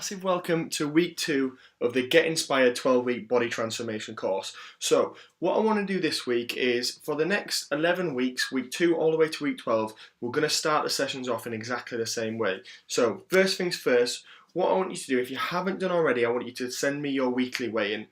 massive welcome to week 2 of the Get Inspired 12-week body transformation course. So what I want to do this week is for the next 11 weeks, week 2 all the way to week 12, we're going to start the sessions off in exactly the same way. So first things first, what I want you to do, if you haven't done already, I want you to send me your weekly weigh-in.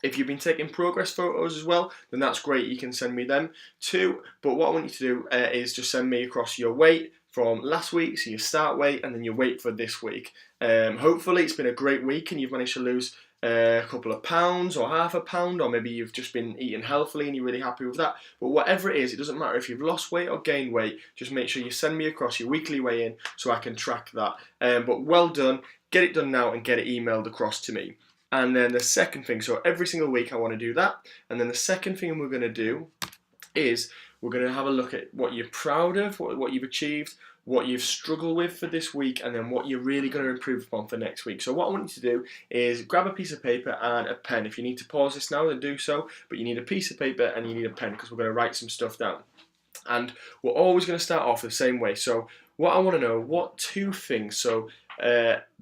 If you've been taking progress photos as well, then that's great, you can send me them too. But what I want you to do is just send me across your weight from last week, so your start weight, and then your weight for this week. Hopefully it's been a great week and you've managed to lose a couple of pounds or half a pound, or maybe you've just been eating healthily and you're really happy with that. But whatever it is, it doesn't matter if you've lost weight or gained weight, just make sure you send me across your weekly weigh-in so I can track that. But well done, get it done now and get it emailed across to me. And then the second thing, so every single week I want to do that. And then the second thing we're going to do is we're going to have a look at what you're proud of, what you've achieved, what you've struggled with for this week, and then what you're really going to improve upon for next week. So what I want you to do is grab a piece of paper and a pen. If you need to pause this now, then do so. But you need a piece of paper and you need a pen because we're going to write some stuff down. And we're always going to start off the same way. So what I want to know, what 2 things, so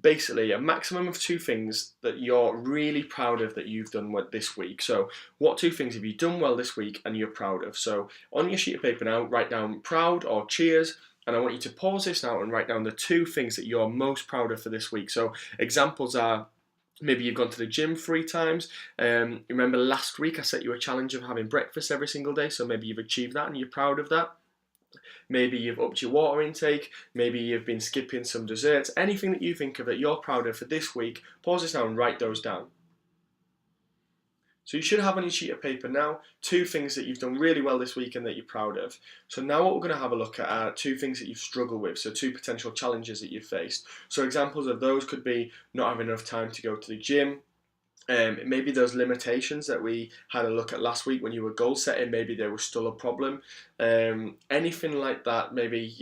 basically a maximum of 2 things that you're really proud of that you've done this week. So what 2 things have you done well this week and you're proud of? So on your sheet of paper now, write down proud or cheers, and I want you to pause this now and write down the 2 things that you're most proud of for this week. So examples are, maybe you've gone to the gym 3 times. Remember last week I set you a challenge of having breakfast every single day, so maybe you've achieved that and you're proud of that. Maybe you've upped your water intake, maybe you've been skipping some desserts. Anything that you think of that you're proud of for this week, pause this now and write those down. So you should have on your sheet of paper now 2 things that you've done really well this week and that you're proud of. So now what we're going to have a look at are 2 things that you've struggled with, so 2 potential challenges that you've faced. So examples of those could be not having enough time to go to the gym. Maybe those limitations that we had a look at last week when you were goal setting, maybe they were still a problem. Anything like that, maybe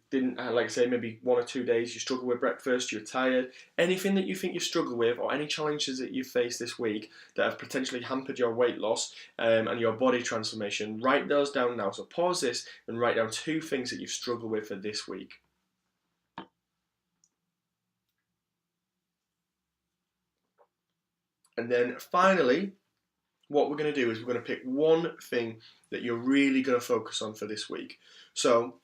didn't, like I say, maybe 1 or 2 days you struggle with breakfast, you're tired. Anything that you think you've struggled with, or any challenges that you've faced this week that have potentially hampered your weight loss and your body transformation, write those down now. So pause this and write down 2 things that you've struggled with for this week. And then finally, what we're going to do is we're going to pick 1 thing that you're really going to focus on for this week. So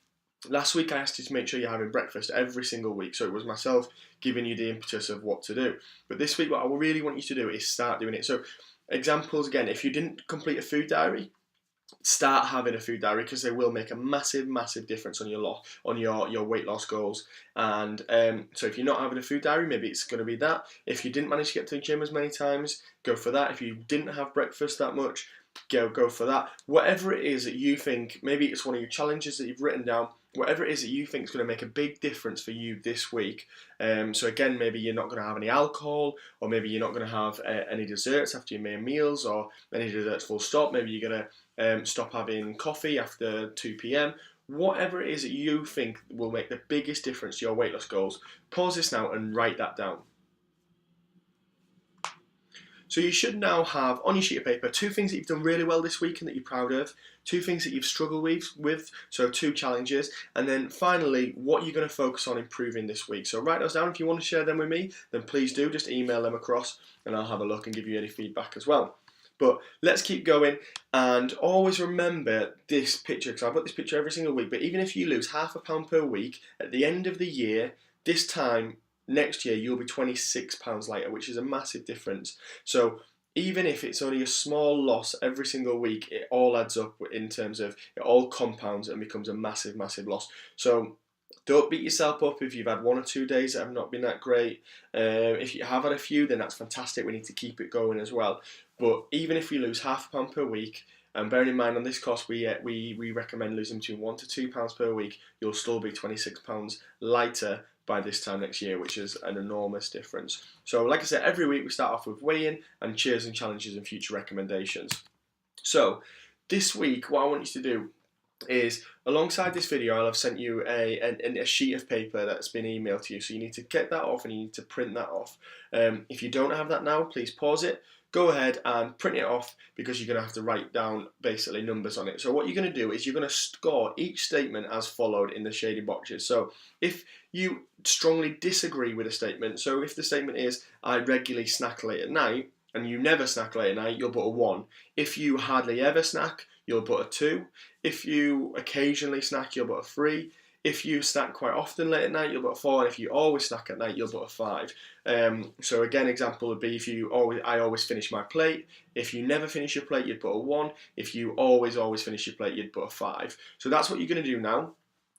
last week I asked you to make sure you're having breakfast every single week. So it was myself giving you the impetus of what to do. But this week what I really want you to do is start doing it. So examples again, if you didn't complete a food diary, start having a food diary, because they will make a massive difference on your weight loss goals. And so if you're not having a food diary, maybe it's going to be that. If you didn't manage to get to the gym as many times, go for that. If you didn't have breakfast that much, go for that. Whatever it is that you think, maybe it's one of your challenges that you've written down, whatever it is that you think is going to make a big difference for you this week. So again, maybe you're not going to have any alcohol, or maybe you're not going to have any desserts after your main meals, or any desserts full stop. Maybe you're going to stop having coffee after 2 p.m. Whatever it is that you think will make the biggest difference to your weight loss goals, pause this now and write that down. So you should now have on your sheet of paper 2 things that you've done really well this week and that you're proud of, 2 things that you've struggled with, so 2 challenges, and then finally what you're going to focus on improving this week. So write those down. If you want to share them with me, then please do, just email them across and I'll have a look and give you any feedback as well. But let's keep going, and always remember this picture, because I put this picture every single week, but even if you lose half a pound per week, at the end of the year, this time next year, you'll be 26 pounds lighter, which is a massive difference. So even if it's only a small loss every single week, it all adds up in terms of, it all compounds and becomes a massive loss. So don't beat yourself up if you've had 1 or 2 days that have not been that great. If you have had a few, then that's fantastic. We need to keep it going as well. But even if we lose half a pound per week, and bearing in mind on this course we recommend losing between 1 to 2 pounds per week, you'll still be 26 pounds lighter by this time next year, which is an enormous difference. So like I said, every week we start off with weigh-in and cheers and challenges and future recommendations. So this week what I want you to do is, alongside this video, I'll have sent you a sheet of paper that's been emailed to you. So you need to get that off and you need to print that off. If you don't have that now, please pause it, go ahead and print it off because you're going to have to write down basically numbers on it. So what you're going to do is you're going to score each statement as followed in the shaded boxes. So if you strongly disagree with a statement, so if the statement is I regularly snack late at night and you never snack late at night, you'll put a 1. If you hardly ever snack, you'll put a 2. If you occasionally snack, you'll put a 3. If you snack quite often late at night, you'll put a 4. And if you always snack at night, you'll put a 5. So again, example would be if I always finish my plate. If you never finish your plate, you'd put a 1. If you always finish your plate, you'd put a 5. So that's what you're going to do now.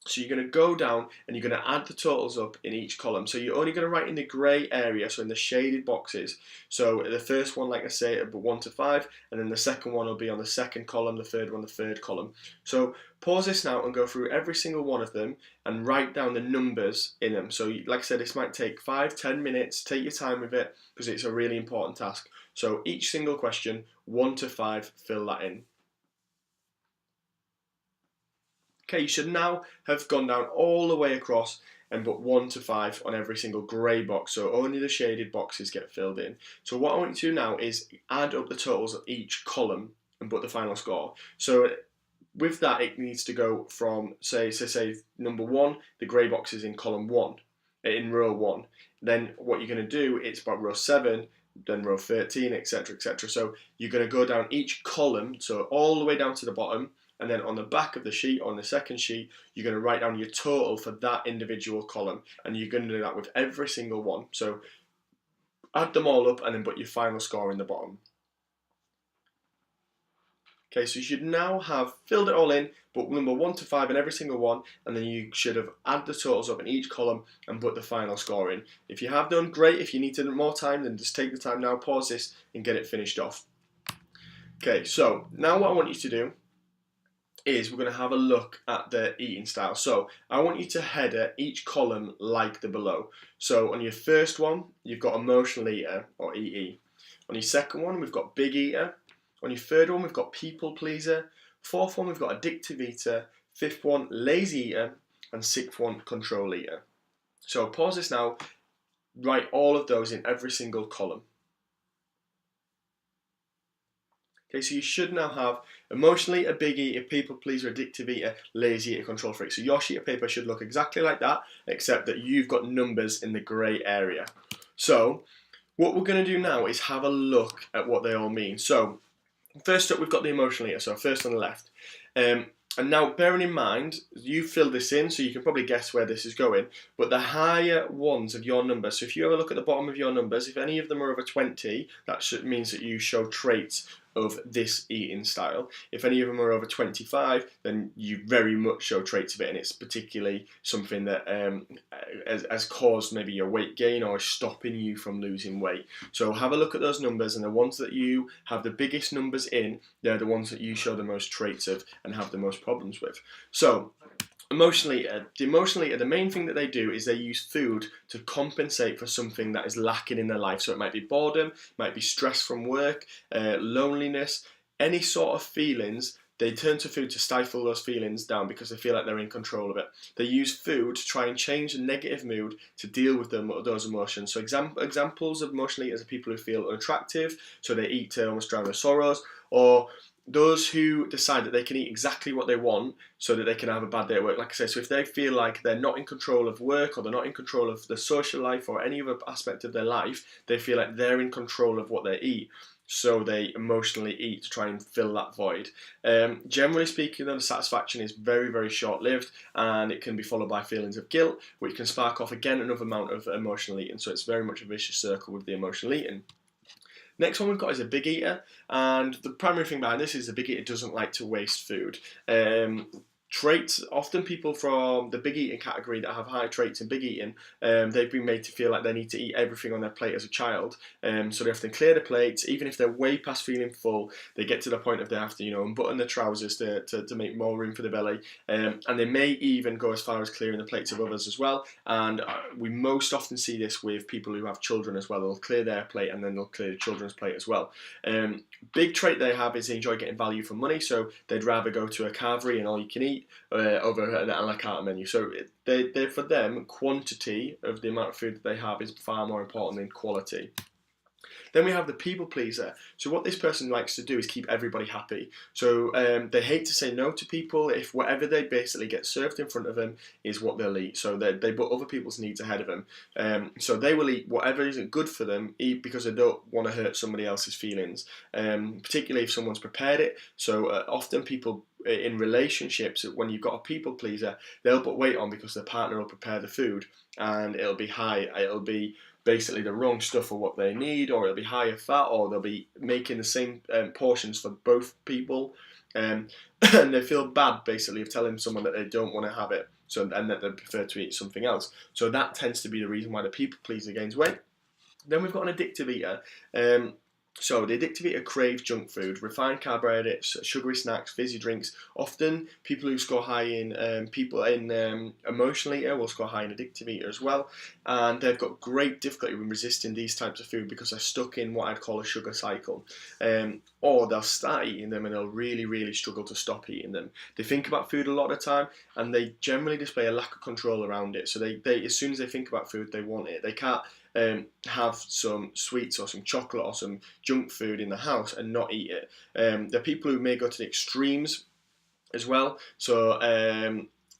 So you're going to go down and you're going to add the totals up in each column. So you're only going to write in the grey area, so in the shaded boxes. So the first one, like I say, it'll be 1 to 5, and then the second one will be on the second column, the third one, the third column. So pause this now and go through every single one of them and write down the numbers in them. So like I said, this might take 5-10 minutes. Take your time with it because it's a really important task. So each single question, 1 to 5, fill that in. Okay, you should now have gone down all the way across and put 1 to 5 on every single grey box, so only the shaded boxes get filled in. So what I want you to do now is add up the totals of each column and put the final score. So with that, it needs to go from, say number 1, the grey box is in column 1, in row 1. Then what you're going to do, it's about row 7, then row 13, etc, etc. So you're going to go down each column, so all the way down to the bottom, and then on the back of the sheet, on the second sheet, you're going to write down your total for that individual column, and you're going to do that with every single one. So add them all up and then put your final score in the bottom. Okay, so you should now have filled it all in, put number 1 to 5 in every single one, and then you should have added the totals up in each column and put the final score in. If you have done, great. If you need more time, then just take the time now, pause this, and get it finished off. Okay, so now what I want you to do is we're going to have a look at the eating style. So I want you to header each column like the below. So on your first one, you've got emotional eater or EE. On your second one, we've got big eater. On your third one, we've got people pleaser. Fourth one, we've got addictive eater. Fifth one, lazy eater. And sixth one, control eater. So pause this now, write all of those in every single column. Okay, so you should now have emotional eater, big eater, people pleaser, addictive eater, lazy eater, control freak. So your sheet of paper should look exactly like that, except that you've got numbers in the grey area. So what we're going to do now is have a look at what they all mean. So first up, we've got the emotional eater, so first on the left. And now, bearing in mind, you filled this in, so you can probably guess where this is going, but the higher ones of your numbers, so if you have a look at the bottom of your numbers, if any of them are over 20, that means that you show traits of this eating style. If any of them are over 25, then you very much show traits of it, and it's particularly something that has caused maybe your weight gain or is stopping you from losing weight. So have a look at those numbers, and the ones that you have the biggest numbers in, they're the ones that you show the most traits of and have the most problems with. So emotional eater. The emotional eater, the main thing that they do is they use food to compensate for something that is lacking in their life. So it might be boredom, might be stress from work, loneliness, any sort of feelings. They turn to food to stifle those feelings down because they feel like they're in control of it. They use food to try and change the negative mood to deal with those emotions. So examples of emotional eaters are people who feel unattractive, so they eat to almost drown their sorrows, or those who decide that they can eat exactly what they want so that they can have a bad day at work. Like I say, so if they feel like they're not in control of work or they're not in control of their social life or any other aspect of their life, they feel like they're in control of what they eat. So they emotionally eat to try and fill that void. Generally speaking, though, the satisfaction is very, very short-lived, and it can be followed by feelings of guilt, which can spark off again another amount of emotional eating. So it's very much a vicious circle with the emotional eating. Next one we've got is a big eater, and the primary thing behind this is the big eater doesn't like to waste food. Traits, often people from the big eating category that have high traits in big eating, they've been made to feel like they need to eat everything on their plate as a child. So they often clear the plates, even if they're way past feeling full, they get to the point of they have to, unbutton their trousers to make more room for the belly. And they may even go as far as clearing the plates of others as well. And we most often see this with people who have children as well. They'll clear their plate and then they'll clear the children's plate as well. Big trait they have is they enjoy getting value for money, so they'd rather go to a carvery and all you can eat over an a la carte menu. So for them, quantity of the amount of food that they have is far more important than quality. Then we have the people pleaser. So what this person likes to do is keep everybody happy. So they hate to say no to people if whatever they basically get served in front of them is what they'll eat. So they put other people's needs ahead of them. So they will eat whatever isn't good for them, eat because they don't want to hurt somebody else's feelings, particularly if someone's prepared it. So often people in relationships, when you've got a people pleaser, they'll put weight on because their partner will prepare the food and it'll be high, it'll be basically the wrong stuff for what they need, or it'll be higher fat, or they'll be making the same portions for both people, and they feel bad basically of telling someone that they don't want to have it, so and that they prefer to eat something else. So that tends to be the reason why the people pleaser gains weight. Then we've got an addictive eater. So the addictive eater craves junk food, refined carbohydrates, sugary snacks, fizzy drinks. Often people who score high in emotional eater will score high in addictive eater as well, and they've got great difficulty with resisting these types of food because they're stuck in what I'd call a sugar cycle. Or they'll start eating them and they'll really struggle to stop eating them. They think about food a lot of the time and they generally display a lack of control around it. So they as soon as they think about food, they want it. They can't have some sweets or some chocolate or some junk food in the house and not eat it. There are people who may go to the extremes as well. So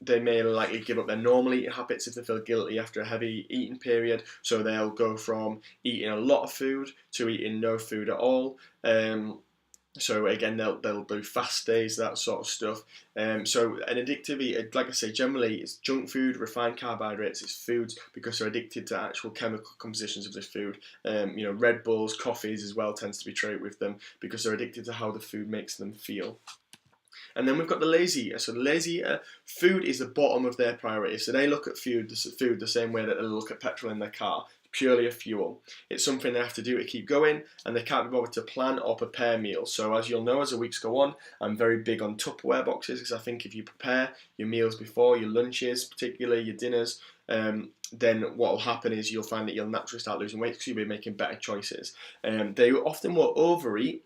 they may likely give up their normal eating habits if they feel guilty after a heavy eating period. So they'll go from eating a lot of food to eating no food at all. So again, they'll do fast days, that sort of stuff. So an addictive eater, like I say, generally it's junk food, refined carbohydrates, it's foods because they're addicted to actual chemical compositions of this food. Red Bulls, coffees as well tends to be traded with them because they're addicted to how the food makes them feel. And then we've got the lazy eater. So the lazy eater, food is the bottom of their priority. So they look at food the same way that they look at petrol in their car. Purely a fuel. It's something they have to do to keep going, and they can't be bothered to plan or prepare meals. So as you'll know, as the weeks go on, I'm very big on Tupperware boxes because I think if you prepare your meals before, your lunches, particularly your dinners, then what will happen is you'll find that you'll naturally start losing weight because you'll be making better choices. They often will overeat,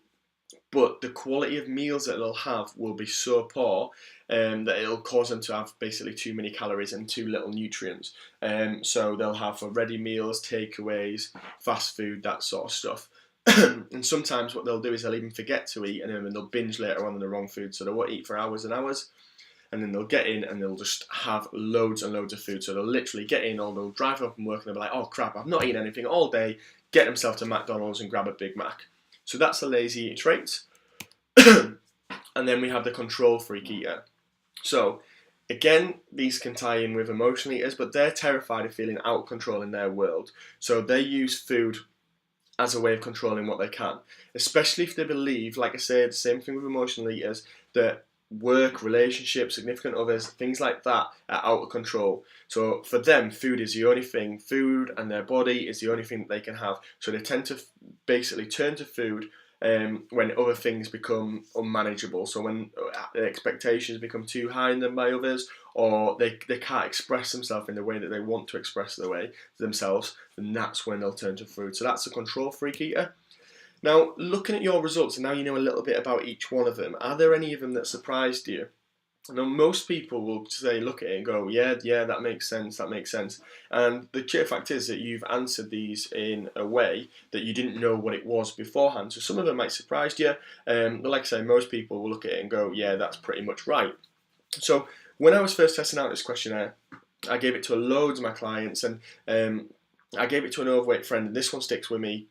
but the quality of meals that they'll have will be so poor that it'll cause them to have basically too many calories and too little nutrients. So they'll have for ready meals, takeaways, fast food, that sort of stuff. And sometimes what they'll do is they'll even forget to eat and then they'll binge later on the wrong food. So they won't eat for hours and hours. And then they'll get in and they'll just have loads and loads of food. So they'll literally get in or they'll drive up from work and they'll be like, oh crap, I've not eaten anything all day. Get themselves to McDonald's and grab a Big Mac. So that's the lazy eating traits. And then we have the control freak eater. So again, these can tie in with emotional eaters, but they're terrified of feeling out of control in their world. So they use food as a way of controlling what they can, especially if they believe, like I said, the same thing with emotional eaters, that work, relationships, significant others, things like that are out of control. So for them, food is the only thing, food and their body is the only thing that they can have. So they tend to basically turn to food when other things become unmanageable. So when expectations become too high in them by others, or they can't express themselves in the way that they want to express themselves, then that's when they'll turn to food. So that's a control freak eater. Now, looking at your results, and now you know a little bit about each one of them, are there any of them that surprised you? Now, most people will say, look at it and go, yeah, that makes sense. And the sheer fact is that you've answered these in a way that you didn't know what it was beforehand. So some of them might surprise you, but like I say, most people will look at it and go, yeah, that's pretty much right. So when I was first testing out this questionnaire, I gave it to loads of my clients, and I gave it to an overweight friend, and this one sticks with me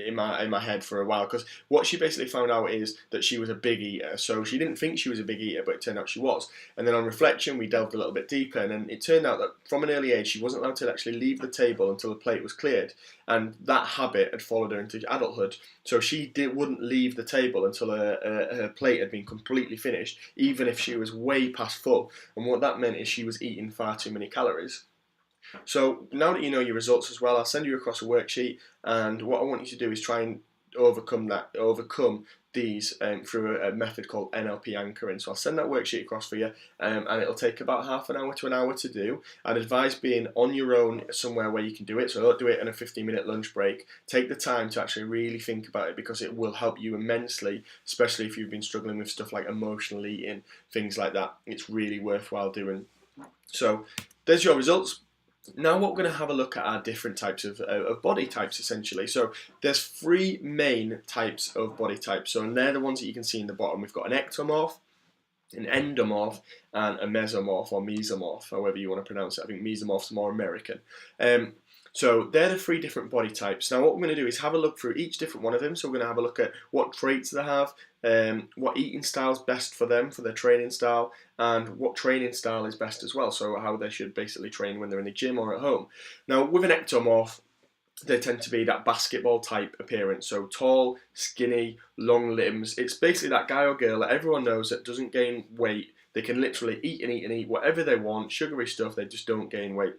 in my head for a while, because what she basically found out is that she was a big eater. So she didn't think she was a big eater, but it turned out she was. And then on reflection, we delved a little bit deeper, and it turned out that from an early age, she wasn't allowed to actually leave the table until the plate was cleared. And that habit had followed her into adulthood. So she wouldn't leave the table until her plate had been completely finished, even if she was way past full. And what that meant is she was eating far too many calories. So now that you know your results as well, I'll send you across a worksheet, and what I want you to do is try and overcome these through a method called NLP anchoring. So I'll send that worksheet across for you, and it'll take about half an hour to an hour to do. I'd advise being on your own somewhere where you can do it, so don't do it in a 15-minute lunch break. Take the time to actually really think about it, because it will help you immensely, especially if you've been struggling with stuff like emotional eating, things like that. It's really worthwhile doing. So there's your results. Now what we're going to have a look at are different types of body types essentially. So there's three main types of body types. So and they're the ones that you can see in the bottom. We've got an ectomorph, an endomorph, and a mesomorph or mesomorph, however you want to pronounce it. I think mesomorph's more American. So they're the three different body types. Now what we're going to do is have a look through each different one of them. So we're going to have a look at what traits they have, what eating style is best for them, for their training style, and what training style is best as well. So how they should basically train when they're in the gym or at home. Now with an ectomorph, they tend to be that basketball type appearance. So tall, skinny, long limbs. It's basically that guy or girl that everyone knows that doesn't gain weight. They can literally eat and eat and eat whatever they want, sugary stuff, they just don't gain weight.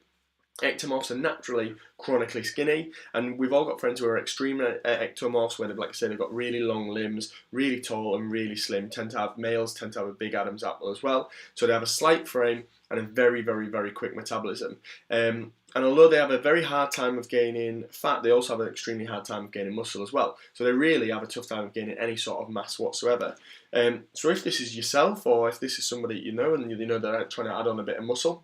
Ectomorphs are naturally chronically skinny, and we've all got friends who are extreme ectomorphs where they've, like I say, they've got really long limbs, really tall and really slim. Males tend to have a big Adam's apple as well, so they have a slight frame and a very, very, very quick metabolism. And although they have a very hard time of gaining fat, they also have an extremely hard time of gaining muscle as well. So they really have a tough time of gaining any sort of mass whatsoever. So if this is yourself, or if this is somebody you know and you know they're trying to add on a bit of muscle,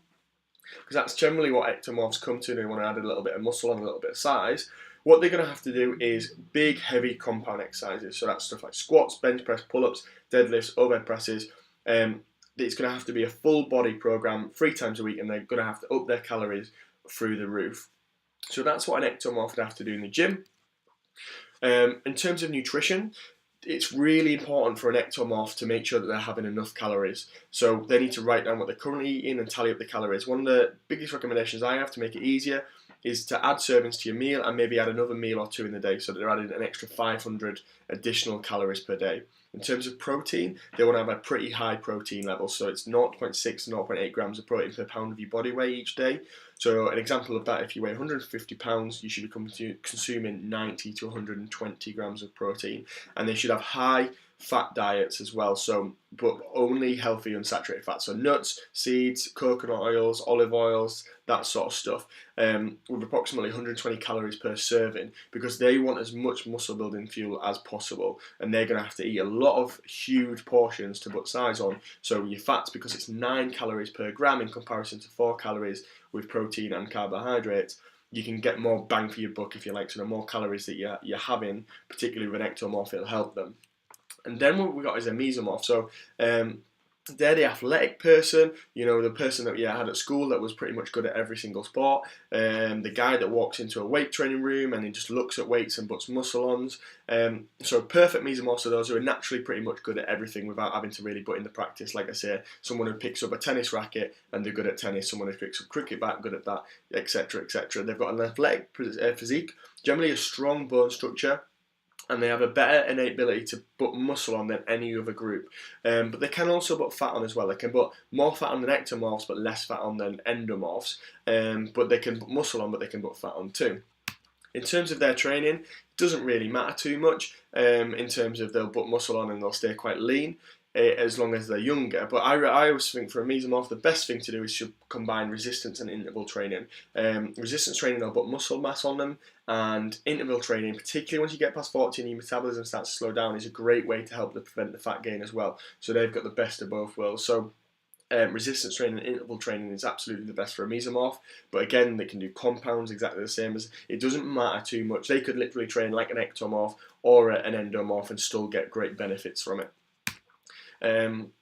because that's generally what ectomorphs come to. They want to add a little bit of muscle and a little bit of size. What they're going to have to do is big, heavy compound exercises. So that's stuff like squats, bench press, pull-ups, deadlifts, overhead presses. It's going to have to be a full body program 3 times a week, and they're going to have to up their calories through the roof. So that's what an ectomorph would have to do in the gym. In terms of nutrition, it's really important for an ectomorph to make sure that they're having enough calories. So they need to write down what they're currently eating and tally up the calories. One of the biggest recommendations I have to make it easier is to add servings to your meal and maybe add another meal or 2 in the day, so they're adding an extra 500 additional calories per day. In terms of protein, they want to have a pretty high protein level, so it's 0.6 to 0.8 grams of protein per pound of your body weight each day. So an example of that, if you weigh 150 pounds, you should be consuming 90 to 120 grams of protein, and they should have high fat diets as well, so but only healthy unsaturated fats, so nuts, seeds, coconut oils, olive oils, that sort of stuff, with approximately 120 calories per serving, because they want as much muscle building fuel as possible, and they're going to have to eat a lot of huge portions to put size on. So your fats, because it's 9 calories per gram in comparison to 4 calories with protein and carbohydrates, you can get more bang for your buck, if you like. So the more calories that you're having, particularly with an ectomorph, it'll help them. And then what we got is a mesomorph. So they're the athletic person, you know, the person that you had at school that was pretty much good at every single sport. The guy that walks into a weight training room and he just looks at weights and puts muscle ons. So perfect mesomorphs are those who are naturally pretty much good at everything without having to really put in the practice. Like I say, someone who picks up a tennis racket and they're good at tennis, someone who picks up a cricket bat, good at that, etc., etc. They've got an athletic physique, generally a strong bone structure, and they have a better innate ability to put muscle on than any other group. But they can also put fat on as well. They can put more fat on than ectomorphs, but less fat on than endomorphs. But they can put muscle on, but they can put fat on too. In terms of their training, it doesn't really matter too much. In terms of they'll put muscle on and they'll stay quite lean, as long as they're younger. But I always think for a mesomorph, the best thing to do is to combine resistance and interval training. Resistance training, they'll put muscle mass on them, and interval training, particularly once you get past 40 and your metabolism starts to slow down, is a great way to help them prevent the fat gain as well. So they've got the best of both worlds. So resistance training and interval training is absolutely the best for a mesomorph, but again, they can do compounds exactly the same. As it doesn't matter too much. They could literally train like an ectomorph or an endomorph and still get great benefits from it. And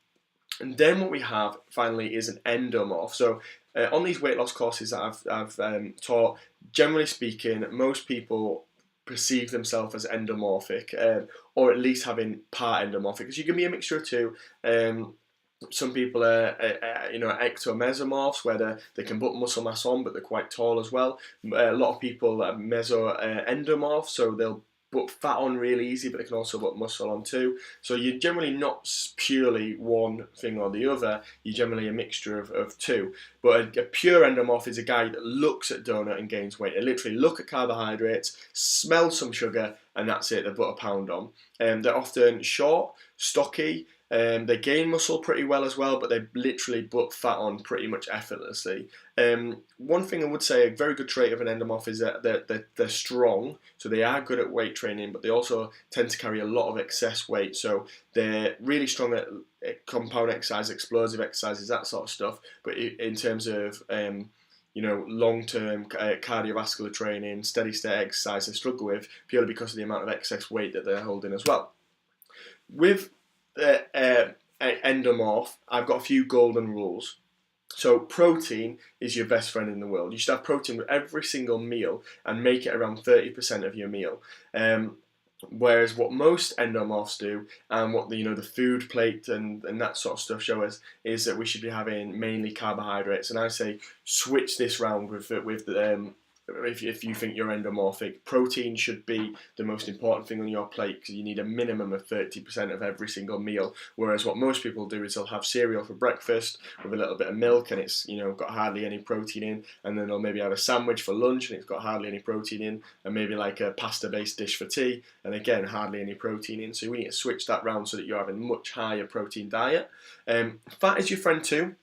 then what we have finally is an endomorph. So on these weight loss courses that I've taught, generally speaking, most people perceive themselves as endomorphic, or at least having part endomorphic, because you can be a mixture of two. Some people are, ectomesomorphs, where they can put muscle mass on, but they're quite tall as well. A lot of people are endomorphs, so they'll put fat on really easy, but they can also put muscle on too. So you're generally not purely one thing or the other, you're generally a mixture of two. But a pure endomorph is a guy that looks at donut and gains weight. They literally look at carbohydrates, smell some sugar, and that's it, they put a pound on. They're often short, stocky, they gain muscle pretty well as well, but they literally put fat on pretty much effortlessly. One thing I would say, a very good trait of an endomorph is that they're strong, so they are good at weight training, but they also tend to carry a lot of excess weight, so they're really strong at compound exercise, explosive exercises, that sort of stuff, but in terms of long-term cardiovascular training, steady-state exercise they struggle with purely because of the amount of excess weight that they're holding as well. With endomorph, I've got a few golden rules. So protein is your best friend in the world. You should have protein with every single meal and make it around 30% of your meal. Whereas what most endomorphs do, and what the food plate and that sort of stuff show us, is that we should be having mainly carbohydrates. And I say switch this round with if you think you're endomorphic. Protein should be the most important thing on your plate, because you need a minimum of 30% of every single meal. Whereas what most people do is they'll have cereal for breakfast with a little bit of milk, and it's got hardly any protein in, and then they'll maybe have a sandwich for lunch and it's got hardly any protein in, and maybe like a pasta-based dish for tea, and again hardly any protein in. So we need to switch that round so that you're having a much higher protein diet. Fat is your friend too.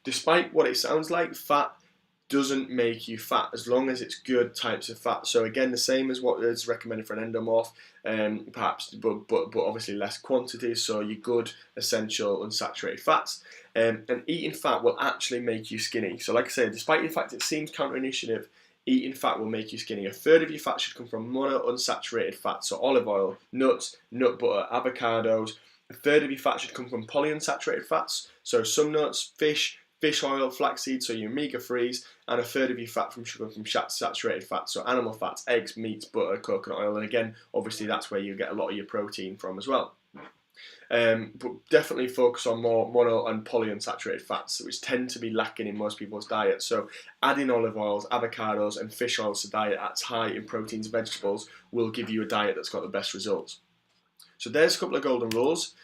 Despite what it sounds like, fat doesn't make you fat as long as it's good types of fat. So again, the same as what is recommended for an endomorph, perhaps, but obviously less quantities. So your good, essential, unsaturated fats. And eating fat will actually make you skinny. So like I said, despite the fact it seems counterintuitive, eating fat will make you skinny. A third of your fat should come from monounsaturated fats, so olive oil, nuts, nut butter, avocados. A third of your fat should come from polyunsaturated fats, so some nuts, fish oil, flaxseed, so your omega-3s, and a third of your fat from sugar from saturated fats, so animal fats, eggs, meats, butter, coconut oil, and again, obviously that's where you get a lot of your protein from as well. But definitely focus on more mono and polyunsaturated fats, which tend to be lacking in most people's diet. So adding olive oils, avocados, and fish oils to diet that's high in proteins and vegetables will give you a diet that's got the best results. So there's a couple of golden rules.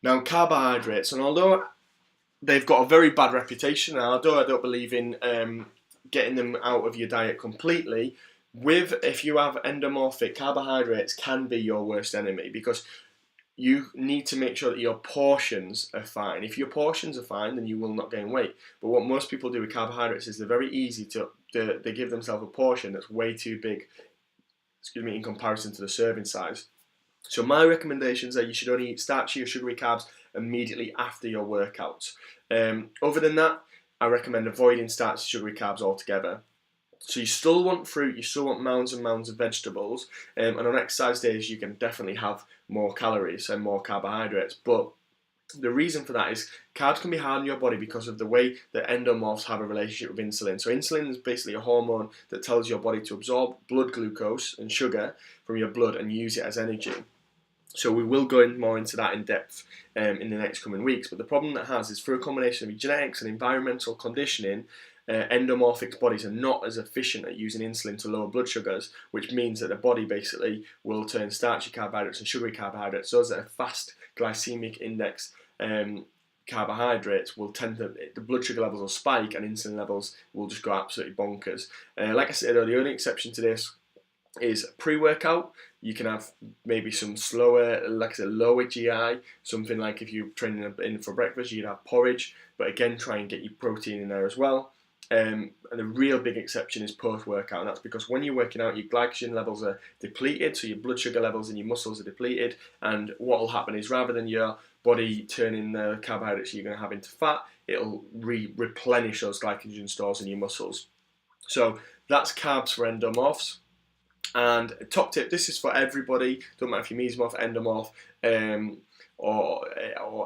Now carbohydrates, and although they've got a very bad reputation, and although I don't believe in getting them out of your diet completely, if you have endomorphic, carbohydrates can be your worst enemy, because you need to make sure that your portions are fine. If your portions are fine, then you will not gain weight. But what most people do with carbohydrates is they're very easy they give themselves a portion that's way too big, in comparison to the serving size. So my recommendations are you should only eat starchy or sugary carbs immediately after your workouts. Other than that, I recommend avoiding starchy sugary carbs altogether. So you still want fruit, you still want mounds and mounds of vegetables, and on exercise days you can definitely have more calories and more carbohydrates. But the reason for that is carbs can be hard on your body because of the way that endomorphs have a relationship with insulin. So insulin is basically a hormone that tells your body to absorb blood glucose and sugar from your blood and use it as energy. So we will go more into that in depth in the next coming weeks. But the problem that has is, through a combination of genetics and environmental conditioning, endomorphic bodies are not as efficient at using insulin to lower blood sugars, which means that the body basically will turn starchy carbohydrates and sugary carbohydrates. Those that are fast glycemic index carbohydrates will tend to, the blood sugar levels will spike and insulin levels will just go absolutely bonkers. Like I said, the only exception to this is pre-workout. You can have maybe some slower, like I said, lower GI, something like if you're training in for breakfast, you'd have porridge, but again, try and get your protein in there as well. And the real big exception is post-workout, and that's because when you're working out, your glycogen levels are depleted, so your blood sugar levels in your muscles are depleted, and what will happen is, rather than your body turning the carbohydrates you're going to have into fat, it'll replenish those glycogen stores in your muscles. So that's carbs for endomorphs. And top tip, this is for everybody, don't matter if you're mesomorph, endomorph, or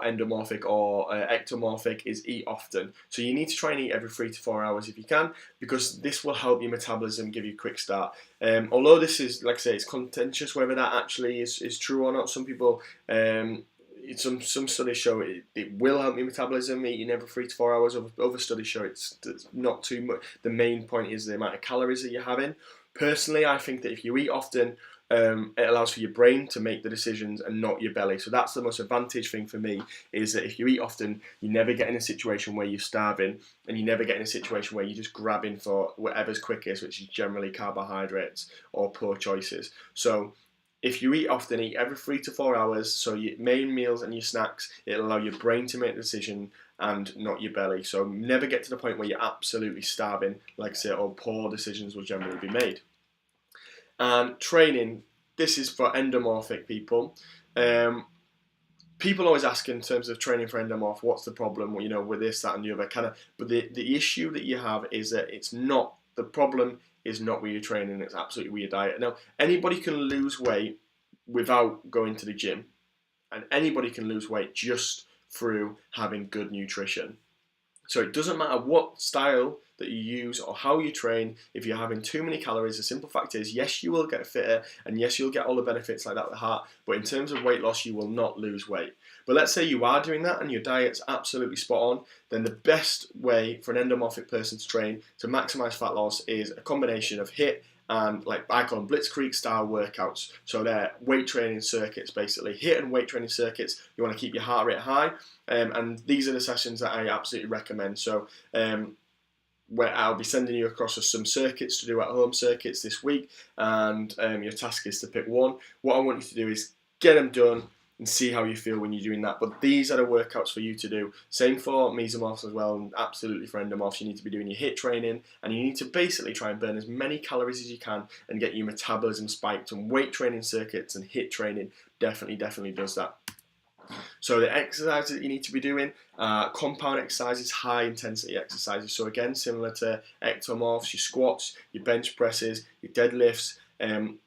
endomorphic or ectomorphic, is eat often. So you need to try and eat every 3 to 4 hours if you can, because this will help your metabolism, give you a quick start. Although this is, like I say, it's contentious whether that actually is true or not. Some people, some studies show it will help your metabolism, eating every 3 to 4 hours. Other studies show it's not too much. The main point is the amount of calories that you're having. Personally, I think that if you eat often, it allows for your brain to make the decisions and not your belly. So that's the most advantage thing for me, is that if you eat often, you never get in a situation where you're starving, and you never get in a situation where you're just grabbing for whatever's quickest, which is generally carbohydrates or poor choices. So if you eat often, eat every 3 to 4 hours, so your main meals and your snacks, it'll allow your brain to make the decision and not your belly. So never get to the point where you're absolutely starving, like I say, or poor decisions will generally be made. And training, this is for endomorphic people. people always ask in terms of training for endomorph, what's the problem, you know, with this, that, and the other kind of. But the issue that you have is that it's not the problem is not with your training, it's absolutely with your diet. Now, anybody can lose weight without going to the gym, and anybody can lose weight just through having good nutrition. So it doesn't matter what style that you use or how you train. If you're having too many calories, the simple fact is, yes, you will get fitter, and yes, you'll get all the benefits like that with the heart, but in terms of weight loss, you will not lose weight. But let's say you are doing that and your diet's absolutely spot on, then the best way for an endomorphic person to train to maximize fat loss is a combination of HIIT and, like I call them, blitzkrieg style workouts. So they're weight training circuits, basically HIIT and weight training circuits. You want to keep your heart rate high, and these are the sessions that I absolutely recommend. So where I'll be sending you across some circuits to do at home circuits this week, and your task is to pick one. What I want you to do is get them done and see how you feel when you're doing that. But these are the workouts for you to do. Same for mesomorphs as well, and absolutely for endomorphs. You need to be doing your HIIT training, and you need to basically try and burn as many calories as you can and get your metabolism spiked. And weight training circuits and HIIT training definitely does that. So the exercises that you need to be doing are compound exercises, high intensity exercises. So again, similar to ectomorphs, your squats, your bench presses, your deadlifts.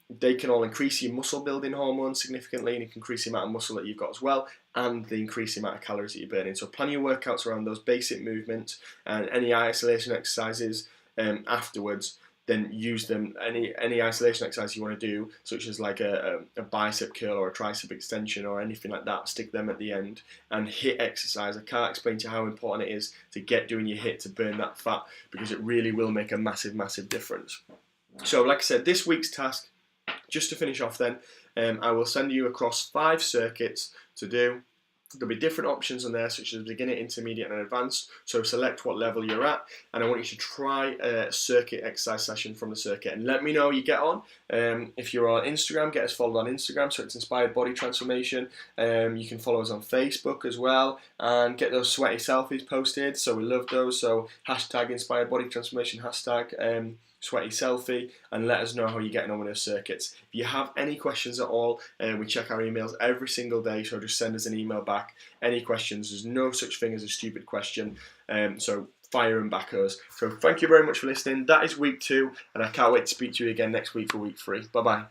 They can all increase your muscle building hormones significantly, and it can increase the amount of muscle that you've got as well, and they increase the amount of calories that you're burning. So plan your workouts around those basic movements, and any isolation exercises afterwards, then use them. Any isolation exercise you want to do, such as like a bicep curl or a tricep extension or anything like that, stick them at the end. And HIIT exercise, I can't explain to you how important it is to get doing your HIIT to burn that fat, because it really will make a massive difference. So like I said, this week's task, just to finish off then, I will send you across 5 circuits to do. There'll be different options on there, such as beginner, intermediate and advanced. So select what level you're at, and I want you to try a circuit exercise session from the circuit and let me know how you get on. If you're on Instagram, get us followed on Instagram, so it's Inspired Body Transformation. You can follow us on Facebook as well and get those sweaty selfies posted, so we love those. So hashtag Inspired Body Transformation, hashtag sweaty selfie, and let us know how you're getting on with those circuits. If you have any questions at all, we check our emails every single day, so just send us an email back. Any questions, there's no such thing as a stupid question, so fire them back at us. So thank you very much for listening. That is week 2, and I can't wait to speak to you again next week for week 3. Bye bye.